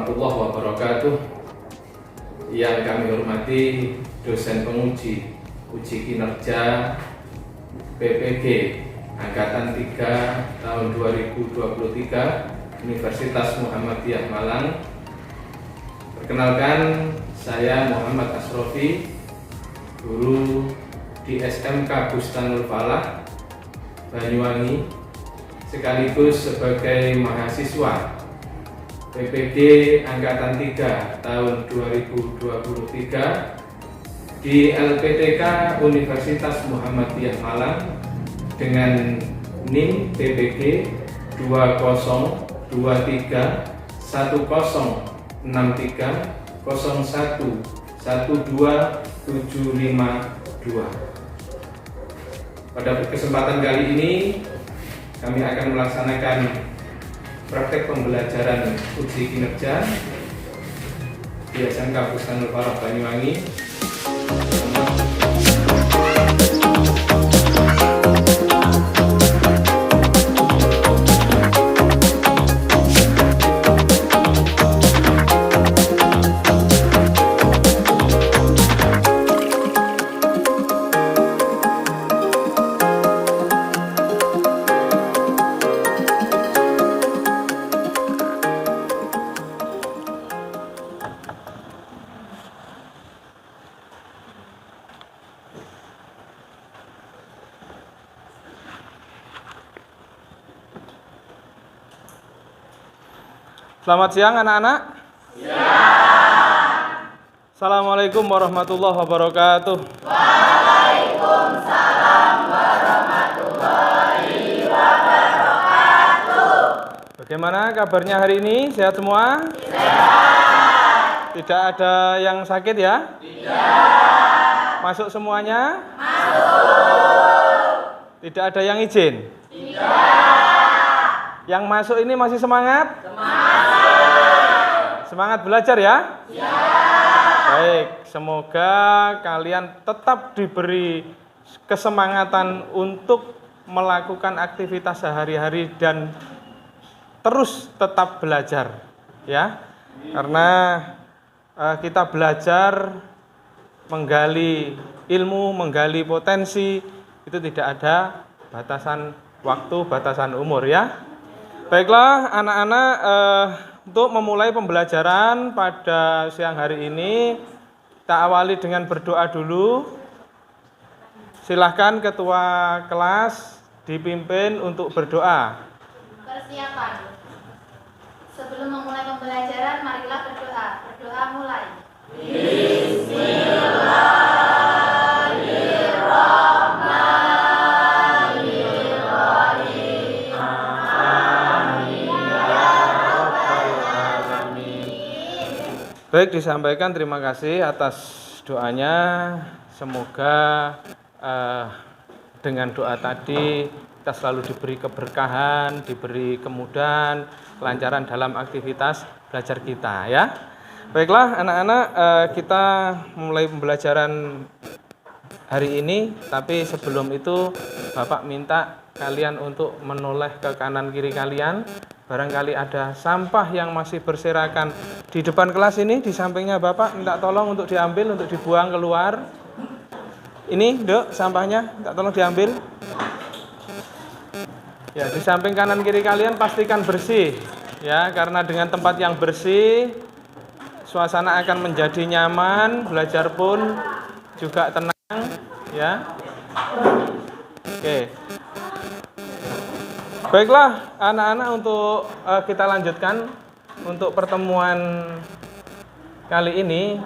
warahmatullahi wabarakatuh. Yang kami hormati dosen penguji uji kinerja PPG Angkatan 3 tahun 2023 Universitas Muhammadiyah Malang. Perkenalkan, saya Muhammad Asrofi, guru di SMK Bustanul Falah, Banyuwangi, sekaligus sebagai mahasiswa PPG Angkatan 3 tahun 2023 di LPTK Universitas Muhammadiyah Malang dengan NIM PPG 2023011275. Pada kesempatan kali ini kami akan melaksanakan praktek pembelajaran uji kinerja di SMK Bustanul Falah Banyuwangi. Selamat siang anak-anak. Ya. Assalamualaikum warahmatullahi wabarakatuh. Waalaikumsalam warahmatullahi wabarakatuh. Bagaimana kabarnya hari ini? Sehat semua? Sehat. Tidak ada yang sakit ya? Tidak. Masuk semuanya? Masuk. Tidak ada yang izin? Tidak. Yang masuk ini masih semangat? Semangat. Semangat belajar ya? Ya. Baik, semoga kalian tetap diberi kesemangatan untuk melakukan aktivitas sehari-hari dan terus tetap belajar ya. Karena kita belajar menggali ilmu, menggali potensi, itu tidak ada batasan waktu, batasan umur ya. Baiklah anak-anak, untuk memulai pembelajaran pada siang hari ini, kita awali dengan berdoa dulu. Silahkan ketua kelas dipimpin untuk berdoa. Persiapan. Sebelum memulai pembelajaran, marilah berdoa. Berdoa mulai. Baik, disampaikan terima kasih atas doanya. Semoga dengan doa tadi kita selalu diberi keberkahan, diberi kemudahan, kelancaran dalam aktivitas belajar kita ya. Baiklah anak-anak, kita mulai pembelajaran hari ini, tapi sebelum itu Bapak minta kalian untuk menoleh ke kanan kiri kalian. Barangkali ada sampah yang masih berserakan di depan kelas ini, di sampingnya Bapak minta tolong untuk diambil, untuk dibuang keluar. Ini, Dok, sampahnya minta tolong diambil. Ya, di samping kanan kiri kalian pastikan bersih ya, karena dengan tempat yang bersih suasana akan menjadi nyaman, belajar pun juga tenang ya. Oke. Baiklah anak-anak, untuk kita lanjutkan untuk pertemuan kali ini.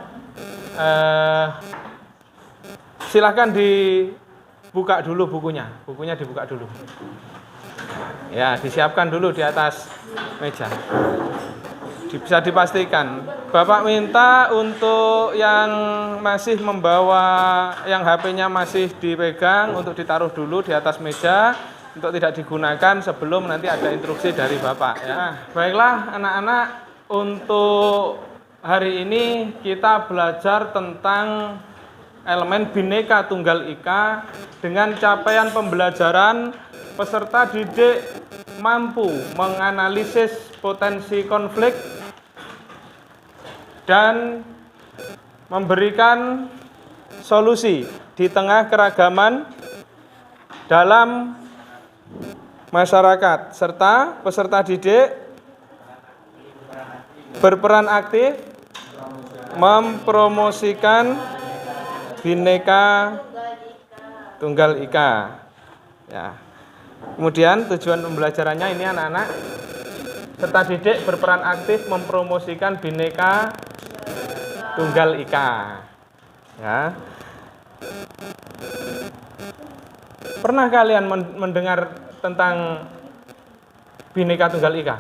Silahkan dibuka dulu bukunya dibuka dulu. Ya, disiapkan dulu di atas meja. Bisa dipastikan. Bapak minta untuk yang masih membawa, yang HP-nya masih dipegang, untuk ditaruh dulu di atas meja, untuk tidak digunakan sebelum nanti ada instruksi dari Bapak ya. Baiklah anak-anak, untuk hari ini kita belajar tentang elemen Bhinneka Tunggal Ika dengan capaian pembelajaran peserta didik mampu menganalisis potensi konflik dan memberikan solusi di tengah keragaman dalam masyarakat, serta peserta didik berperan aktif mempromosikan Bhinneka Tunggal Ika. Ya. Kemudian tujuan pembelajarannya ini anak-anak, peserta didik berperan aktif mempromosikan Bhinneka Tunggal Ika. Ya. Pernah kalian mendengar tentang Bhinneka Tunggal Ika?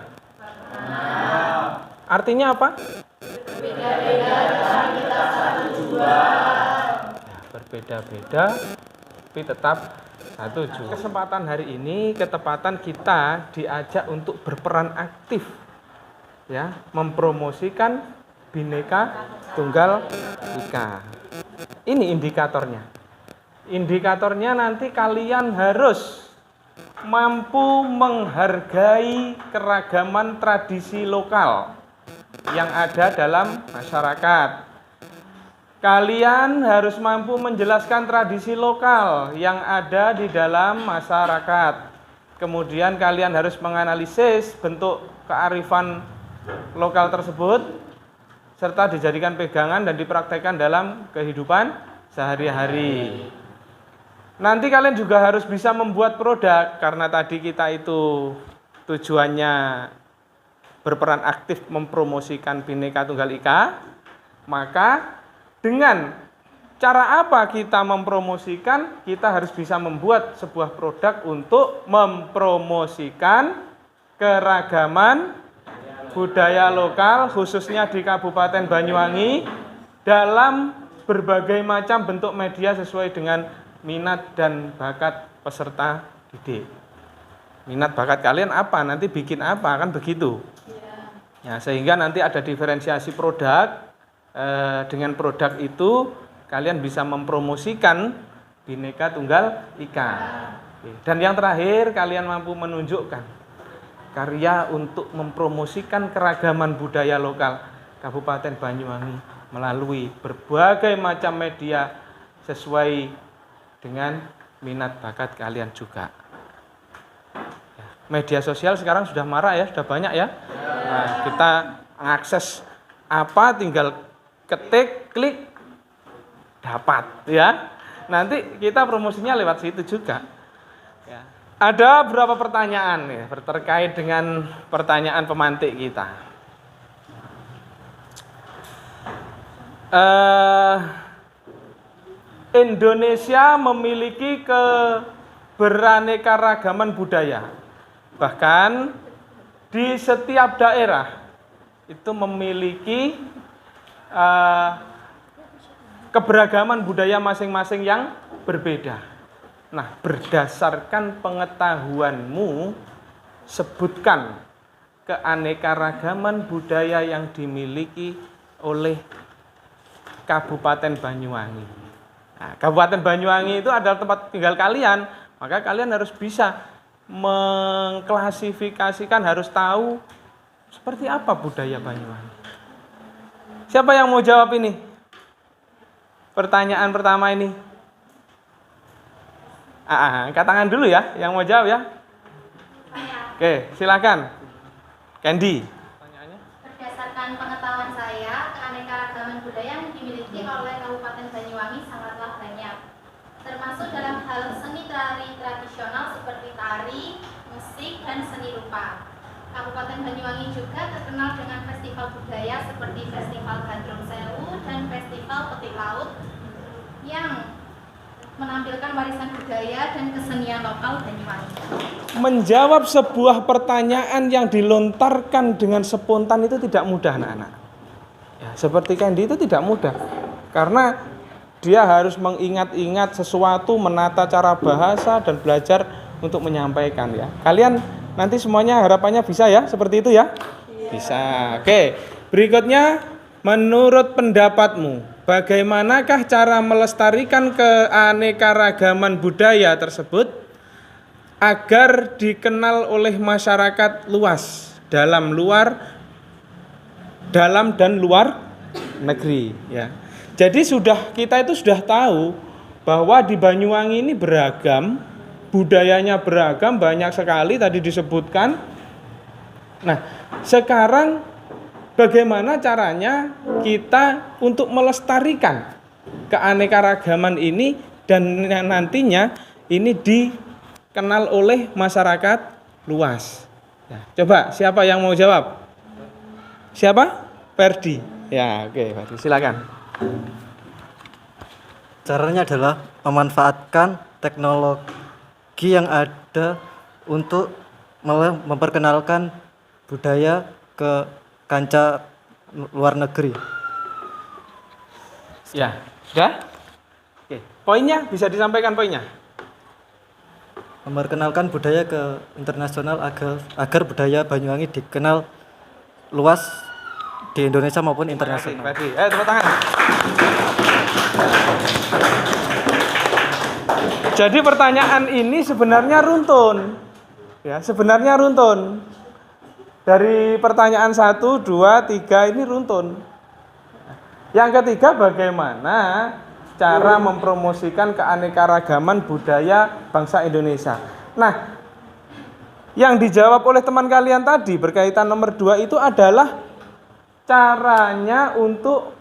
Artinya apa? Berbeda-beda tapi tetap satu tujuan. Kesempatan hari ini ketepatan kita diajak untuk berperan aktif, ya, mempromosikan Bhinneka Tunggal Ika. Ini indikatornya. Indikatornya nanti kalian harus mampu menghargai keragaman tradisi lokal yang ada dalam masyarakat. Kalian harus mampu menjelaskan tradisi lokal yang ada di dalam masyarakat. Kemudian kalian harus menganalisis bentuk kearifan lokal tersebut serta dijadikan pegangan dan dipraktekkan dalam kehidupan sehari-hari. Nanti kalian juga harus bisa membuat produk, karena tadi kita itu tujuannya berperan aktif mempromosikan Bhinneka Tunggal Ika. Maka dengan cara apa kita mempromosikan? Kita harus bisa membuat sebuah produk untuk mempromosikan keragaman budaya lokal, khususnya di Kabupaten Banyuwangi, dalam berbagai macam bentuk media sesuai dengan minat dan bakat peserta didik. Minat bakat kalian apa? Nanti bikin apa? Kan begitu. Ya, sehingga nanti ada diferensiasi produk. Dengan produk itu kalian bisa mempromosikan Bhinneka Tunggal Ika. Dan yang terakhir, kalian mampu menunjukkan karya untuk mempromosikan keragaman budaya lokal Kabupaten Banyuwangi melalui berbagai macam media sesuai dengan minat bakat kalian juga. Media sosial sekarang sudah marak ya, sudah banyak ya. Nah, kita akses apa tinggal ketik, klik, dapat ya. Nanti kita promosinya lewat situ juga. Ya. Ada beberapa pertanyaan ya terkait dengan pertanyaan pemantik kita. Indonesia memiliki keberaneka-ragaman budaya. Bahkan di setiap daerah itu memiliki keberagaman budaya masing-masing yang berbeda. Nah, berdasarkan pengetahuanmu, sebutkan keanekaragaman budaya yang dimiliki oleh Kabupaten Banyuwangi. Nah, Kabupaten Banyuwangi itu adalah tempat tinggal kalian, maka kalian harus bisa mengklasifikasikan, harus tahu seperti apa budaya Banyuwangi. Siapa yang mau jawab ini? Pertanyaan pertama ini. Angkat tangan dulu ya, yang mau jawab ya. Oke, silakan. Candy. Berdasarkan pengetahuan saya, keanekaragaman budaya yang dimiliki oleh Kabupaten Banyuwangi sangatlah banyak. Termasuk dalam hal seni tari tradisional seperti tari, musik, dan seni rupa. Kabupaten Banyuwangi juga terkenal dengan festival budaya seperti Festival Gandrung Sewu dan Festival Petik Laut yang menampilkan warisan budaya dan kesenian lokal Banyuwangi. Menjawab sebuah pertanyaan yang dilontarkan dengan spontan itu tidak mudah, anak-anak. Ya, seperti Candy itu tidak mudah, karena dia harus mengingat-ingat sesuatu, menata cara bahasa dan belajar untuk menyampaikan ya. Kalian nanti semuanya harapannya bisa ya, seperti itu ya? Bisa. Oke, berikutnya menurut pendapatmu, bagaimanakah cara melestarikan keanekaragaman budaya tersebut agar dikenal oleh masyarakat luas dalam dan luar negeri ya. Jadi kita itu sudah tahu bahwa di Banyuwangi ini beragam, budayanya beragam, banyak sekali tadi disebutkan. Nah, sekarang bagaimana caranya kita untuk melestarikan keanekaragaman ini dan nantinya ini dikenal oleh masyarakat luas. Nah, coba siapa yang mau jawab? Siapa? Ferdi. Ya, oke, Ferdi, silakan. Caranya adalah memanfaatkan teknologi yang ada untuk memperkenalkan budaya ke kancah luar negeri. Ya, sudah? Oke, poinnya bisa disampaikan poinnya. Memperkenalkan budaya ke internasional agar budaya Banyuwangi dikenal luas di Indonesia maupun internasional. Ferdi, tepuk tangan. Jadi pertanyaan ini sebenarnya runtun. Ya, sebenarnya runtun. Dari pertanyaan 1, 2, 3 ini runtun. Yang ketiga, bagaimana cara mempromosikan keanekaragaman budaya bangsa Indonesia. Nah, yang dijawab oleh teman kalian tadi berkaitan nomor 2 itu adalah caranya untuk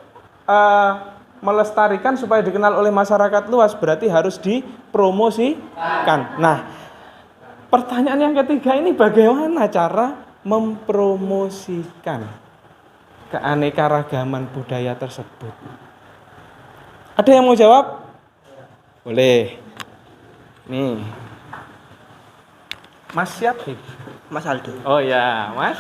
melestarikan supaya dikenal oleh masyarakat luas, berarti harus dipromosikan. Nah, pertanyaan yang ketiga ini bagaimana cara mempromosikan keanekaragaman budaya tersebut? Ada yang mau jawab? Boleh. Nih. Mas siapa? Mas Aldo. Oh ya, Mas.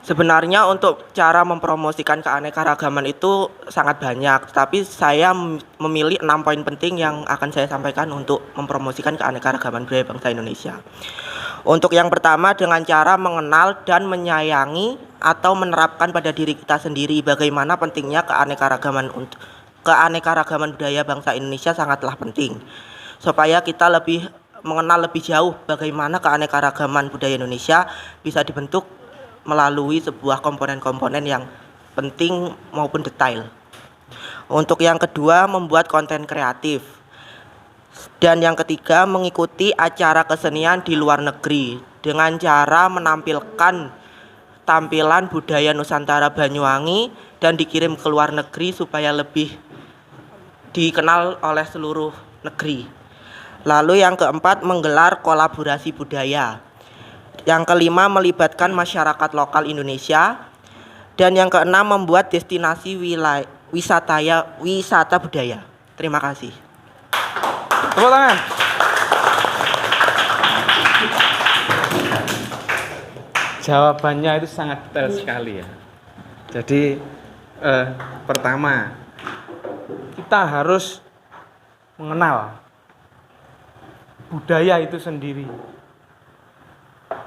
Sebenarnya untuk cara mempromosikan keanekaragaman itu sangat banyak, tapi saya memilih 6 poin penting yang akan saya sampaikan untuk mempromosikan keanekaragaman budaya bangsa Indonesia. Untuk yang pertama, dengan cara mengenal dan menyayangi atau menerapkan pada diri kita sendiri bagaimana pentingnya keanekaragaman budaya bangsa Indonesia sangatlah penting. Supaya kita lebih mengenal lebih jauh bagaimana keanekaragaman budaya Indonesia bisa dibentuk melalui sebuah komponen-komponen yang penting maupun detail. Untuk yang kedua, membuat konten kreatif. Dan yang ketiga, mengikuti acara kesenian di luar negeri dengan cara menampilkan tampilan budaya Nusantara Banyuwangi dan dikirim ke luar negeri supaya lebih dikenal oleh seluruh negeri. Lalu yang keempat, menggelar kolaborasi budaya. Yang kelima, melibatkan masyarakat lokal Indonesia. Dan yang keenam, membuat destinasi wisata budaya. Terima kasih. Tepuk tangan. Jawabannya itu sangat detail sekali ya. Jadi pertama, kita harus mengenal budaya itu sendiri.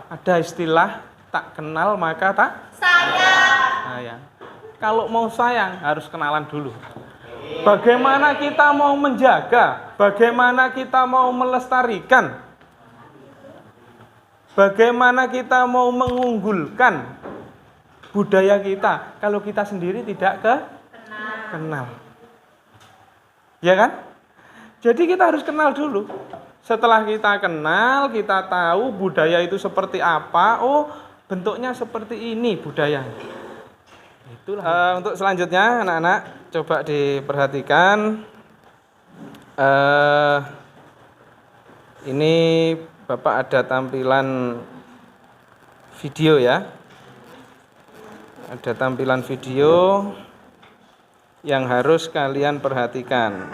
Ada istilah tak kenal maka tak sayang. Kalau mau sayang harus kenalan dulu. Bagaimana kita mau menjaga, bagaimana kita mau melestarikan, bagaimana kita mau mengunggulkan budaya kita kalau kita sendiri tidak kenal. Ya kan? Jadi kita harus kenal dulu. Setelah kita kenal, kita tahu budaya itu seperti apa. Oh, bentuknya seperti ini budayanya. Itulah. Untuk selanjutnya, anak-anak, coba diperhatikan. Ini Bapak ada tampilan video ya. Ada tampilan video yang harus kalian perhatikan.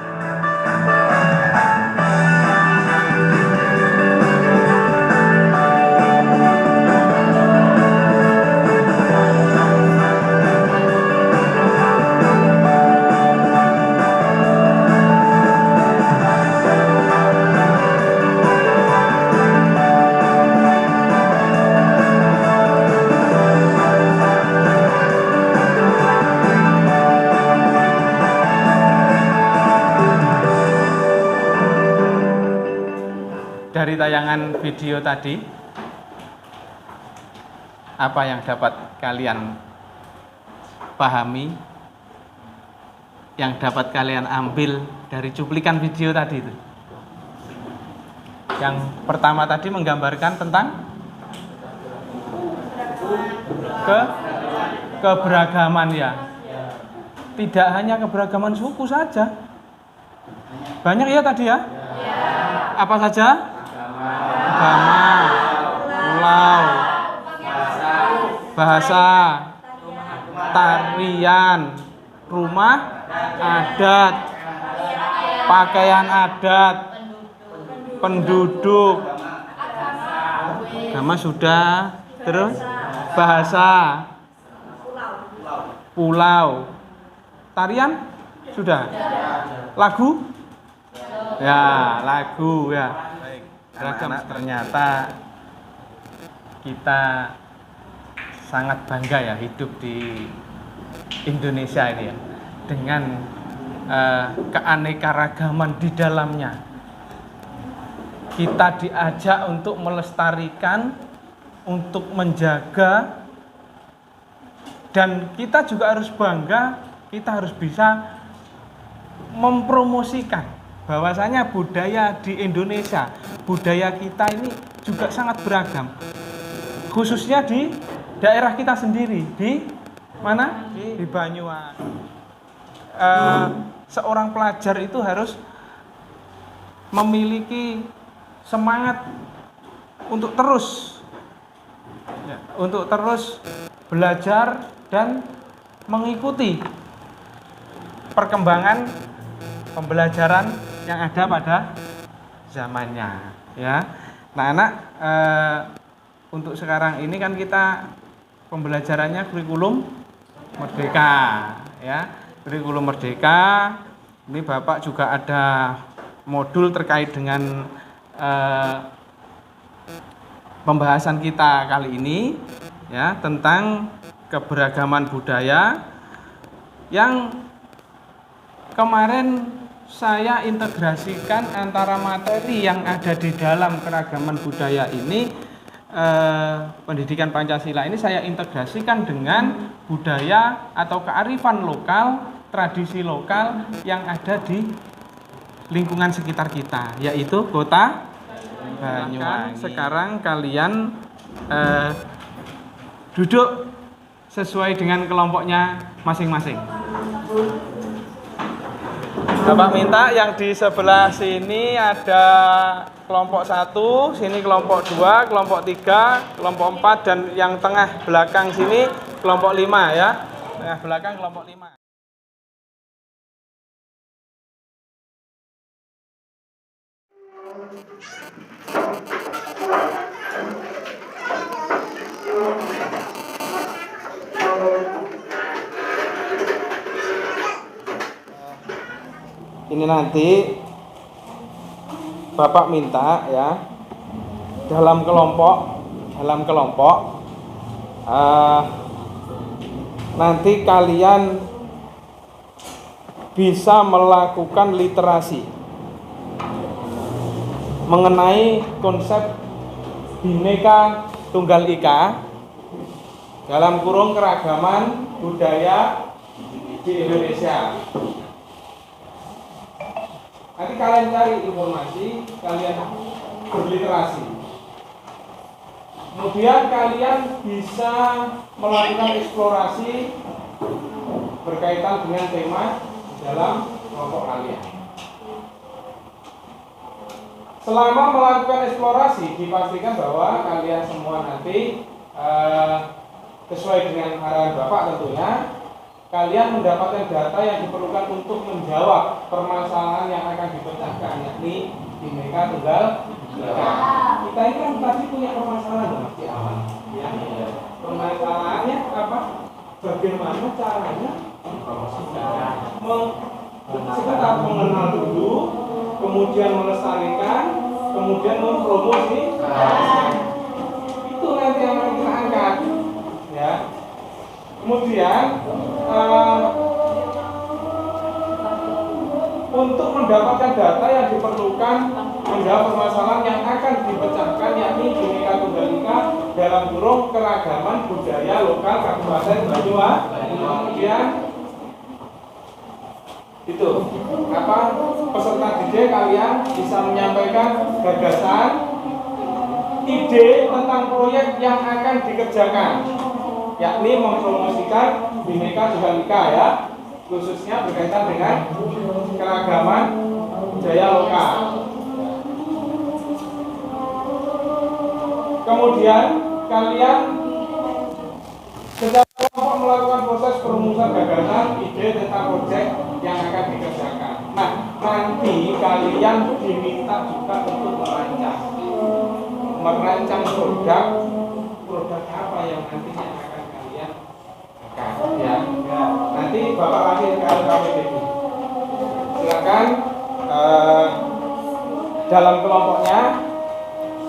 Dari tayangan video tadi, apa yang dapat kalian pahami? yang dapat kalian ambil dari cuplikan video tadi itu? Yang pertama tadi menggambarkan tentang keberagaman ya. Tidak hanya keberagaman suku saja. Banyak ya tadi ya? Apa saja? Agama, pulau, bahasa, tarian, rumah adat, pakaian adat, penduduk, agama sudah, terus bahasa, pulau, tarian sudah, lagu, ya lagu ya. Baik, anak-anak ternyata kita sangat bangga ya hidup di Indonesia ini ya, dengan keanekaragaman di dalamnya. Kita diajak untuk melestarikan, untuk menjaga, dan kita juga harus bangga, kita harus bisa mempromosikan bahwasanya budaya di Indonesia, budaya kita ini juga sangat beragam, khususnya di daerah kita sendiri, di mana? Di Banyuwangi. Seorang pelajar itu harus memiliki semangat untuk terus belajar dan mengikuti perkembangan pembelajaran yang ada pada zamannya ya. Nah anak, untuk sekarang ini kan kita pembelajarannya kurikulum merdeka ya, kurikulum merdeka. Ini Bapak juga ada modul terkait dengan pembahasan kita kali ini ya, tentang keberagaman budaya yang kemarin saya integrasikan antara materi yang ada di dalam keragaman budaya ini, pendidikan Pancasila ini saya integrasikan dengan budaya atau kearifan lokal, tradisi lokal yang ada di lingkungan sekitar kita, yaitu kota Banyuwangi. Sekarang kalian duduk sesuai dengan kelompoknya masing-masing. Bapak minta yang di sebelah sini ada kelompok 1, sini kelompok 2, kelompok 3, kelompok 4, dan yang tengah belakang sini kelompok 5 ya. Tengah belakang kelompok 5. Ini nanti Bapak minta ya, dalam kelompok nanti kalian bisa melakukan literasi mengenai konsep Bhinneka Tunggal Ika dalam kurung keragaman budaya di Indonesia. Nanti kalian cari informasi, kalian berliterasi. Kemudian kalian bisa melakukan eksplorasi berkaitan dengan tema dalam kelompok kalian. Selama melakukan eksplorasi, dipastikan bahwa kalian semua nanti sesuai dengan arahan Bapak tentunya, kalian mendapatkan data yang diperlukan untuk menjawab permasalahan yang akan dipecahkan, yakni Bhinneka Tunggal Ika. Kita ini kan tadi punya permasalahan di awal. Ya. Permasalahannya apa? Bagaimana caranya sebentar mengenal dulu, kemudian melestarikan, kemudian mempromosikan. Itu nanti yang akan kita angkat. Ya. Kemudian untuk mendapatkan data yang diperlukan menjawab permasalahan yang akan dipecahkan, yakni Bhinneka Tunggal Ika dalam kurung keragaman budaya lokal Kabupaten Banyuwangi. Kemudian Itu apa peserta didik kalian bisa menyampaikan gagasan, ide tentang proyek yang akan dikerjakan, yakni mempromosikan Bhinneka Tunggal Ika ya, khususnya berkaitan dengan keragaman budaya lokal. Kemudian kalian secara kelompok melakukan proses perumusan gagasan ide tentang proyek yang akan dikerjakan. Nah, nanti kalian diminta juga untuk merancang produk apa yang nantinya akan kalian akan ya. Nanti Bapak kasih ke LKPD. Silakan dalam kelompoknya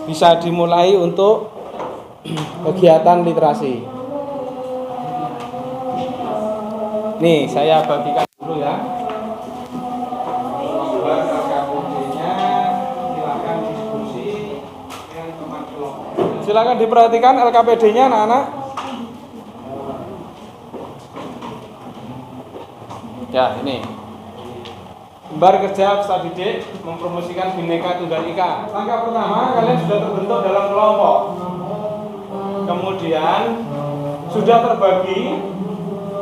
bisa dimulai untuk kegiatan literasi. Nih, saya bagikan dulu ya. LKPD-nya silakan diskusi dengan teman kelompok. Silakan diperhatikan LKPD-nya anak-anak. Ya, ini. Lembar kerja peserta didik mempromosikan Bhinneka Tunggal Ika. Langkah pertama, kalian sudah terbentuk dalam kelompok. Kemudian sudah terbagi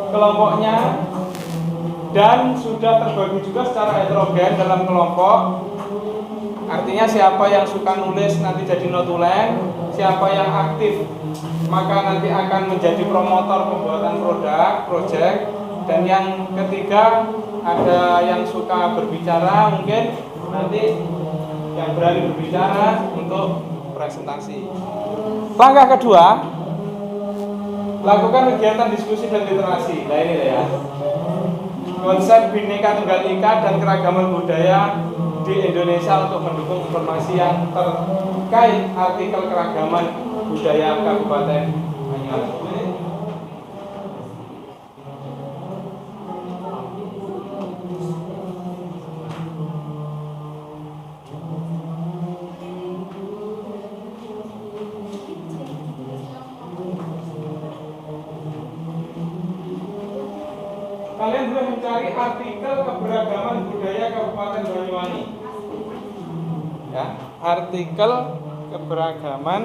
kelompoknya dan sudah terbagi juga secara heterogen dalam kelompok. Artinya siapa yang suka nulis nanti jadi notulen, siapa yang aktif maka nanti akan menjadi promotor pembuatan produk, project, dan yang ketiga ada yang suka berbicara, mungkin nanti yang berani berbicara untuk presentasi. Langkah kedua, lakukan kegiatan diskusi dan literasi. Nah ini ya, konsep Bhinneka Tunggal Ika dan keragaman budaya di Indonesia untuk mendukung informasi yang terkait artikel keragaman budaya Kabupaten Banyuwangi. Kalian boleh mencari artikel keberagaman budaya Kabupaten Banyuwangi. Ya, artikel keberagaman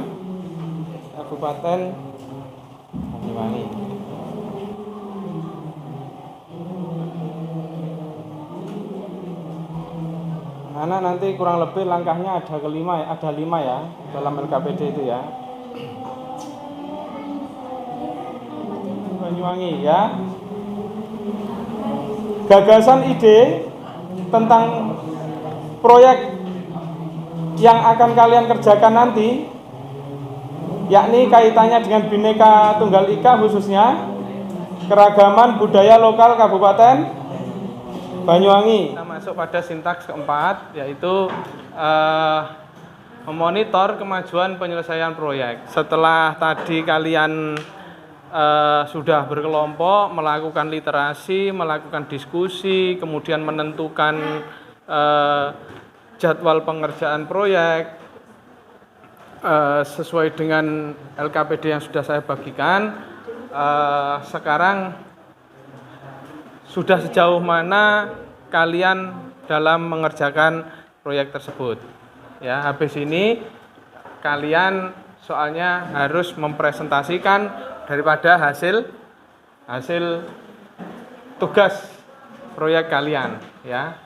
Kabupaten Banyuwangi. Mana nanti kurang lebih langkahnya ada ada 5 ya dalam LKPD itu ya. Banyuwangi ya. Gagasan ide tentang proyek yang akan kalian kerjakan nanti, yakni kaitannya dengan Bhinneka Tunggal Ika khususnya keragaman budaya lokal Kabupaten Banyuwangi. Kita masuk pada sintaks keempat, yaitu memonitor kemajuan penyelesaian proyek. Setelah tadi kalian sudah berkelompok, melakukan literasi, melakukan diskusi, kemudian menentukan jadwal pengerjaan proyek sesuai dengan LKPD yang sudah saya bagikan. Sekarang sudah sejauh mana kalian dalam mengerjakan proyek tersebut? Ya, habis ini kalian soalnya harus mempresentasikan daripada hasil tugas proyek kalian ya.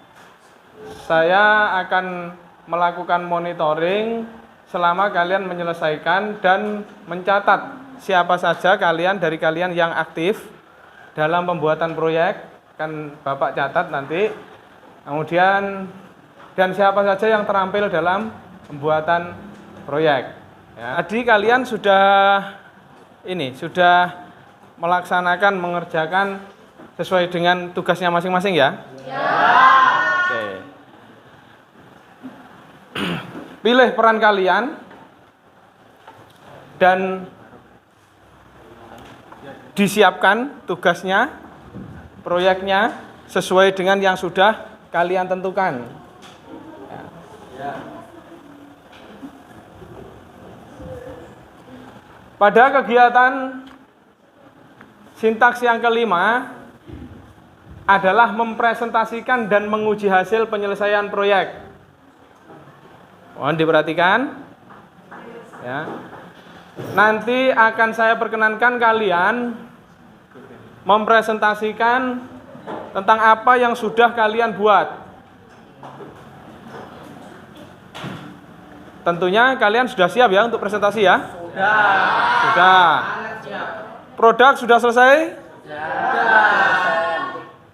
Saya akan melakukan monitoring selama kalian menyelesaikan dan mencatat siapa saja dari kalian yang aktif dalam pembuatan proyek, kan Bapak catat nanti. Kemudian dan siapa saja yang terampil dalam pembuatan proyek ya. Tadi kalian sudah melaksanakan, mengerjakan sesuai dengan tugasnya masing-masing ya? Ya. Oke. Pilih peran kalian dan disiapkan tugasnya, proyeknya sesuai dengan yang sudah kalian tentukan. Ya. Pada kegiatan sintaks yang kelima, adalah mempresentasikan dan menguji hasil penyelesaian proyek. Mohon diperhatikan. Ya. Nanti akan saya perkenankan kalian mempresentasikan tentang apa yang sudah kalian buat. Tentunya kalian sudah siap ya untuk presentasi ya? Sudah. Produk sudah selesai?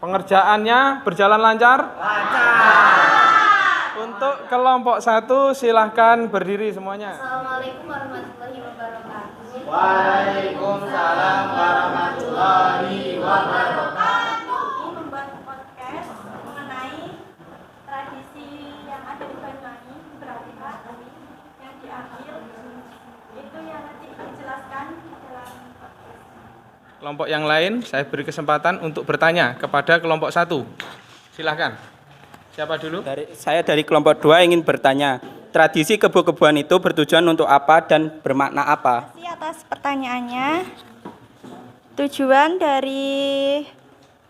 Pengerjaannya berjalan lancar? Untuk kelompok 1 silahkan berdiri semuanya. Assalamualaikum warahmatullahi wabarakatuh. Waalaikumsalam warahmatullahi wabarakatuh. Ini membuat podcast mengenai tradisi yang ada di Banyuwangi, berarti Pak, yang diambil itu yang nanti dijelaskan di dalam podcast. Kelompok yang lain saya beri kesempatan untuk bertanya kepada kelompok 1. Silahkan. Siapa dulu? Saya dari kelompok 2 ingin bertanya, tradisi kebo-keboan itu bertujuan untuk apa dan bermakna apa? Terima kasih atas pertanyaannya. Tujuan dari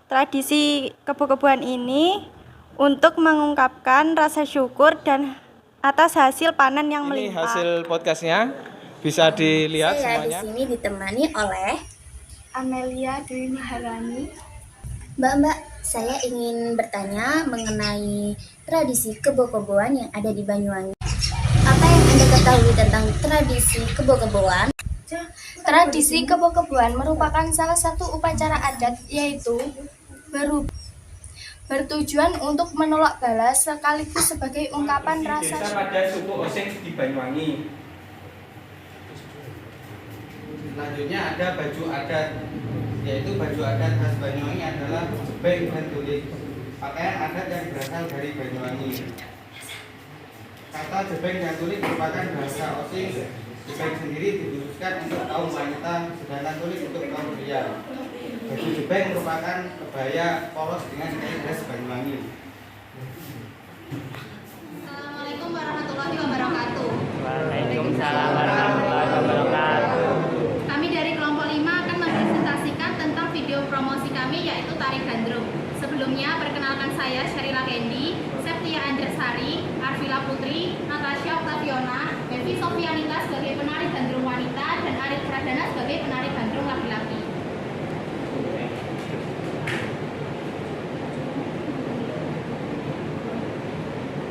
tradisi kebo-keboan ini untuk mengungkapkan rasa syukur dan atas hasil panen yang Ini melimpah. hasil podcastnya, bisa dilihat Saya semuanya. di sini ditemani oleh Amelia Dwi Maharani. Mbak-mbak. Saya ingin bertanya mengenai tradisi kebo-keboan yang ada di Banyuwangi. Apa yang Anda ketahui tentang tradisi kebo-keboan? Tradisi kebo-keboan merupakan salah satu upacara adat, yaitu bertujuan untuk menolak balas sekaligus sebagai ungkapan rasa syukur. Pada suku Osing di Banyuwangi. Selanjutnya ada baju adat, yaitu baju adat khas Banyuwangi adalah jebeng dan tulik, pakaian adat yang berasal dari Banyuwangi. Kata jebeng dan tulik merupakan bahasa Osing. Jebeng sendiri dikhususkan untuk kaum wanita, sedangkan tulik untuk kaum pria. Baju jebeng merupakan kebaya polos dengan kain khas Banyuwangi. Assalamualaikum warahmatullahi wabarakatuh. Waalaikumsalam warahmatullahi wabarakatuh. Kami dari kelompok 5 akan mempresentasikan tentang video promosi kami, yaitu Tari Gandrung. Sebelumnya, perkenalkan saya Sherila Kendi, Septia Anjarsari, Arvila Putri, Natasha Octaviona, Devi Sofianita sebagai penari gandrung wanita, dan Arif Pradana sebagai penari gandrung laki-laki.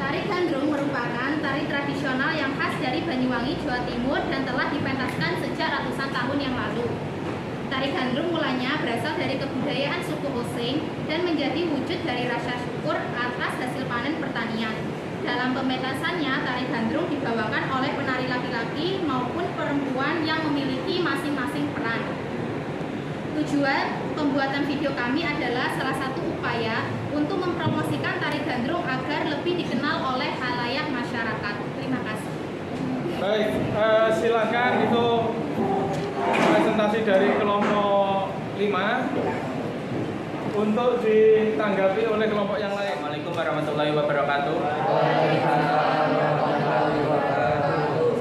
Tari Gandrung merupakan tari tradisional yang khas dari Banyuwangi, Jawa Timur dan telah dipentaskan sejak ratusan tahun yang lalu. Tari Gandrung mulanya berasal dari kebudayaan suku Osing dan menjadi wujud dari rasa syukur atas hasil panen pertanian. Dalam pementasannya, tari Gandrung dibawakan oleh penari laki-laki maupun perempuan yang memiliki masing-masing peran. Tujuan pembuatan video kami adalah salah satu upaya untuk mempromosikan tari Gandrung agar lebih dikenal oleh khalayak masyarakat. Terima kasih. Baik, silakan itu presentasi dari kelompok 5 untuk ditanggapi oleh kelompok yang lain. Assalamualaikum warahmatullahi wabarakatuh.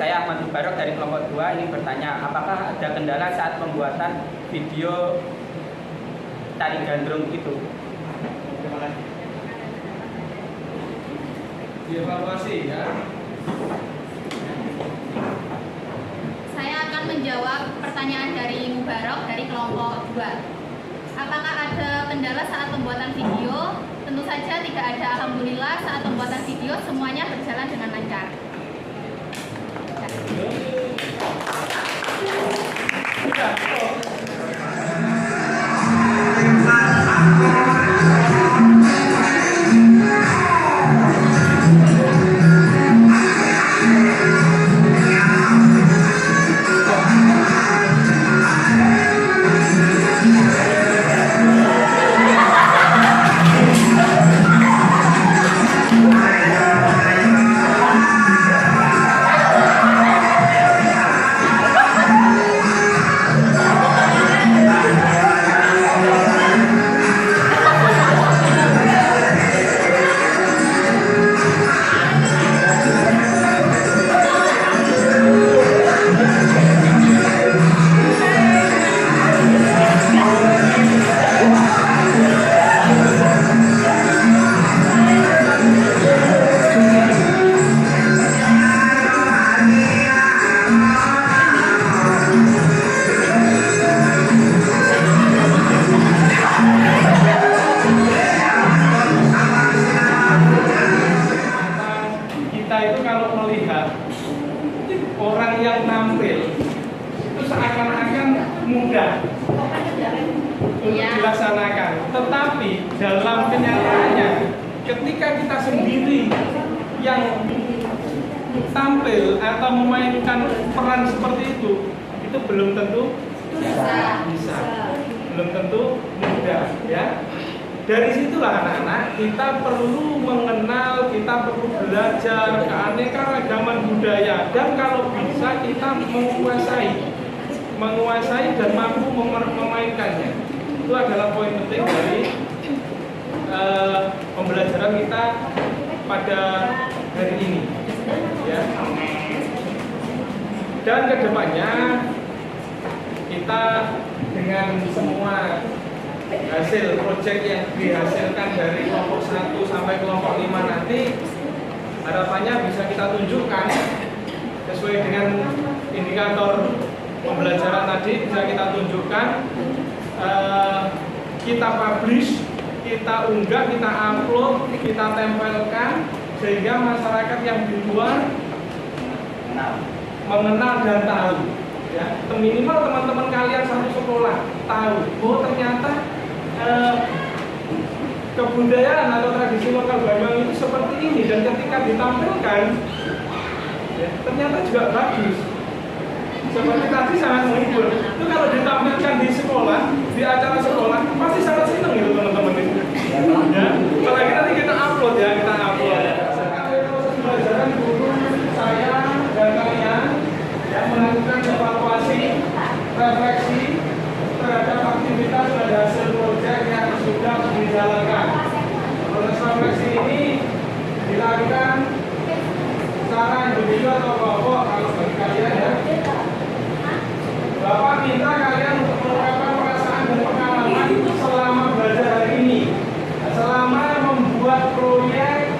Saya Ahmad Mubarok dari kelompok 2 ingin bertanya, apakah ada kendala saat pembuatan video tari gandrung itu? Terima kasih. Dievaluasi ya. Saya akan menjawab pertanyaan dari Mubarok dari kelompok 2. Apakah ada kendala saat pembuatan video? Tentu saja tidak ada. Alhamdulillah saat pembuatan video semuanya berjalan dengan lancar. mudah untuk dilaksanakan. Tetapi dalam kenyataannya, ketika kita sendiri yang tampil atau memainkan peran seperti itu belum tentu bisa. Belum tentu mudah, ya. Dari situlah anak-anak kita perlu mengenal, kita perlu belajar keanekaragaman budaya, dan kalau bisa kita menguasai dan mampu memainkannya. Itu adalah poin penting dari pembelajaran kita pada hari ini, ya. Dan kedepannya kita dengan semua hasil proyek yang dihasilkan dari kelompok 1 sampai kelompok 5 nanti, harapannya bisa kita tunjukkan sesuai dengan indikator pembelajaran tadi, bisa kita tunjukkan, kita publish, kita unggah, kita upload, kita tempelkan, sehingga masyarakat yang di luar mengenal dan tahu, ya. Minimal teman-teman kalian satu sekolah tahu, oh ternyata kebudayaan atau tradisi lokal Banyuwangi itu seperti ini, dan ketika ditampilkan, ya, ternyata juga bagus. Seperti tadi sangat menghibur. Itu kalau ditampilkan di sekolah, di acara sekolah, pasti sangat senang gitu teman-teman itu. Ya, apalagi nanti kita upload, ya, kita upload. Pelajaran guru saya dan kalian yang melakukan evaluasi, refleksi terhadap aktivitas dan hasil proyek yang sudah dijalankan. Proses refleksi ini dilakukan secara individu atau kelompok. Kalau bagi kalian, ya, Bapak minta kalian untuk mengungkapkan perasaan dan pengalaman selama belajar hari ini, selama membuat proyek,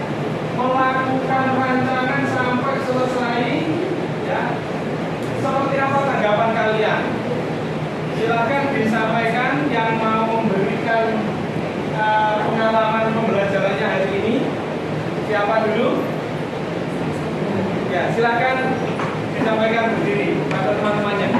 melakukan rancangan sampai selesai, ya. Seperti apa tanggapan kalian? Silakan disampaikan yang mau memberikan pengalaman pembelajarannya hari ini. Siapa dulu? Ya, silakan disampaikan berdiri pada teman-temannya.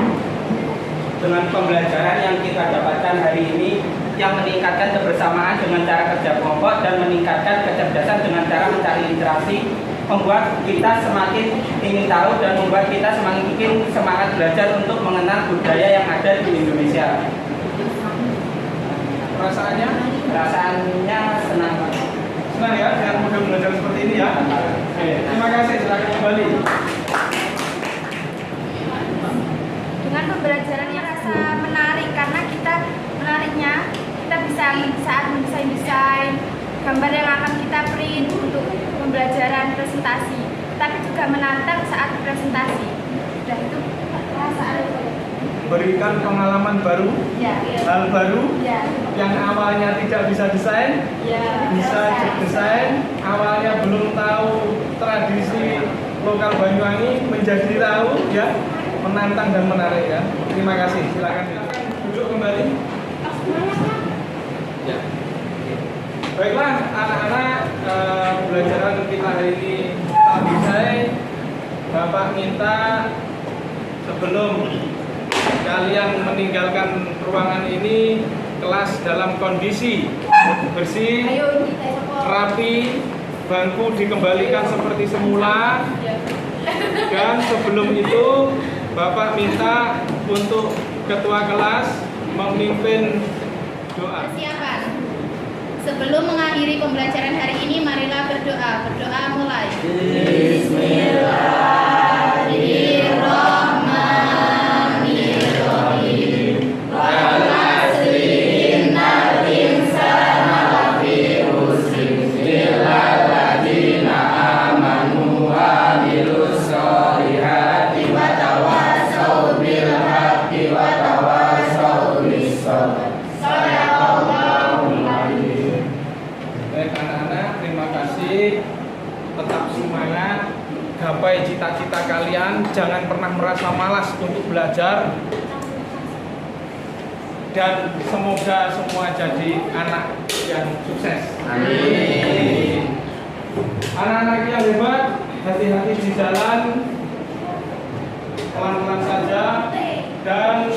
Dengan pembelajaran yang kita dapatkan hari ini, yang meningkatkan kebersamaan dengan cara kerja kelompok dan meningkatkan kecerdasan dengan cara mencari literasi, membuat kita semakin ingin tahu dan membuat kita semakin semangat belajar untuk mengenal budaya yang ada di Indonesia. Perasaannya? Perasaannya senang. Senang, ya, dengan mudah belajar seperti ini, ya. Oke, terima kasih. Silakan kembali. Dengan pembelajaran yang rasa menarik, karena kita menariknya kita bisa saat mendesain gambar yang akan kita print untuk pembelajaran presentasi, tapi juga menantang saat presentasi. Dan itu perasaan Berikan pengalaman baru, ya, hal baru, ya, yang awalnya tidak bisa desain, ya, bisa desain, awalnya belum tahu tradisi lokal Banyuwangi menjadi tahu, ya, menantang dan menarik, ya. Terima kasih. Silakan duduk kembali. Ya. Baiklah anak-anak, pembelajaran kita hari ini tak selesai. Bapak minta sebelum kalian meninggalkan ruangan ini, kelas dalam kondisi bersih, rapi, bangku dikembalikan seperti semula. Dan sebelum itu Bapak minta untuk ketua kelas memimpin doa. Persiapan. Sebelum mengakhiri pembelajaran hari ini, marilah berdoa. Berdoa mulai. Bismillahirrahmanirrahim. Tetap semangat, gapai cita-cita kalian, jangan pernah merasa malas untuk belajar, dan semoga semua jadi anak yang sukses. Amin. Anak-anak yang hebat, hati-hati di jalan, pelan-pelan saja, dan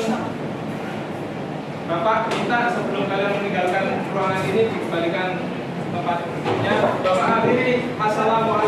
Bapak minta sebelum kalian meninggalkan ruangan ini dikembalikan tempat duduknya. Bapak akhiri. Assalamualaikum.